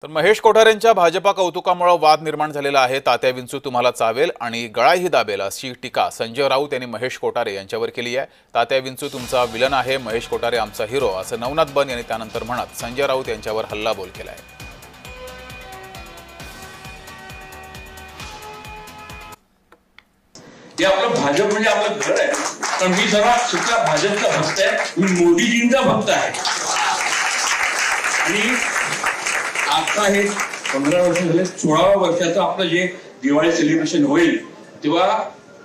तर महेश कोठारेंच्या भाजपा कौतुकामुळे वाद निर्माण झालेला आहे। तात्या विंचू तुम्हाला चावेल आणि गळाही दाबेल अशी टीका संजय राऊत यांनी महेश कोठारे यांच्यावर केली आहे। तात्या विंचू तुमचा विलन आहे, महेश कोठारे आमचा हिरो असं नवनाथ बन यांनी त्यानंतर म्हणत संजय राऊत यांच्यावर हल्लाबोल केला आहे। ये आपलं भाजप म्हणजे आपलं घर आहे, पण मी जरा सुद्धा भाजपचा भक्त आहे, मी मोदीजींचा भक्त आहे। आणि आता हे 15 वर्ष झाले, 16व्या वर्षाचं आपलं जे दिवाळी सेलिब्रेशन होईल तेव्हा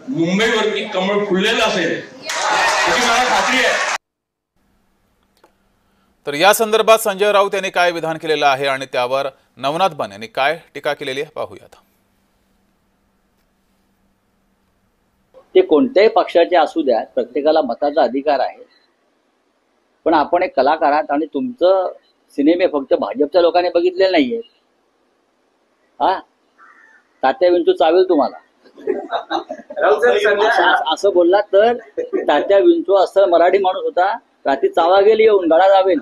मुंबईवरती कमळ फुललेलं असेल याची मला खात्री आहे। तर या संदर्भात संजय राऊत यांनी काय विधान केलेलं आहे आणि त्यावर नवनाथ बन यांनी काय टीका केलेली आहे पाहूयात। ते कोणत्याही पक्षाचे असू द्या, प्रत्येकाला मताचा अधिकार आहे, पण आपण एक कलाकार आहात आणि तुमचं सिनेमे फक्त भाजपच्या लोकांनी बघितलेले नाहीये। तात्या विंचू चावेल तुम्हाला असं बोलला तर तात्या विंचू असं मराठी माणूस होता, रात्री चावा गेली येऊन गळा दाबेल।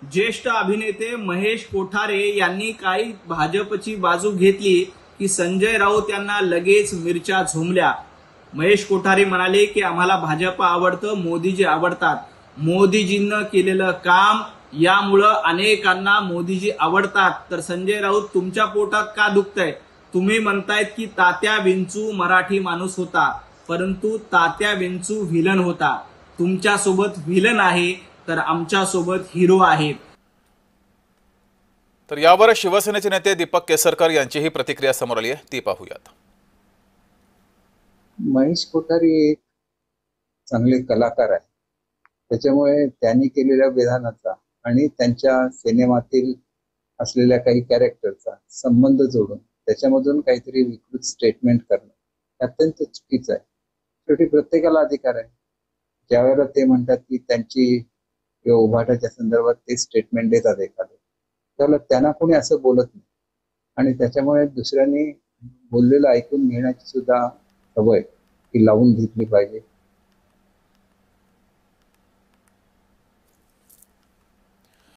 ज्येष्ठ अभिनेते महेश कोठारे यांनी काही भाजपची बाजू घेतली की संजय राऊत यांना लगेच मिरच्या झोंबल्या। महेश कोठारे म्हणाले की आम्हाला भाजप आवडतं, मोदीजी आवडतात, मोदीजींनी केलेलं काम यामुळे अनेकांना मोदीजी आवडतात। तर संजय राऊत तुमच्या पोटात का दुखतंय? तुम्ही म्हणतायत की तात्या विंचू मराठी माणूस होता, परंतु तात्या विंचू व्हिलन होता। तुमच्या सोबत व्हिलन आहे तर आमच्या सोबत हिरो आहे। तर यावर शिवसेनेचे नेते दीपक केसरकर यांचीही प्रतिक्रिया समोर आली आहे, ती पाहूयात। महेश कोठारे एक चांगले कलाकार आहे, त्याच्यामुळे त्यांनी केलेल्या विधानाचा आणि त्यांच्या सिनेमातील असलेल्या काही कॅरेक्टरचा संबंध जोडून त्याच्यामधून काहीतरी विकृत स्टेटमेंट करणं अत्यंत चुकीचं आहे। शेवटी प्रत्येकाला अधिकार आहे, ज्यावेळेला ते म्हणतात की त्यांची उभाटाच्या संदर्भात ते स्टेटमेंट देतात एखादं, त्यावेळेला त्यांना कोणी असं बोलत नाही आणि त्याच्यामुळे दुसऱ्यांनी बोललेलं ऐकून घेण्याची सुद्धा सवय ही लावून घेतली पाहिजे।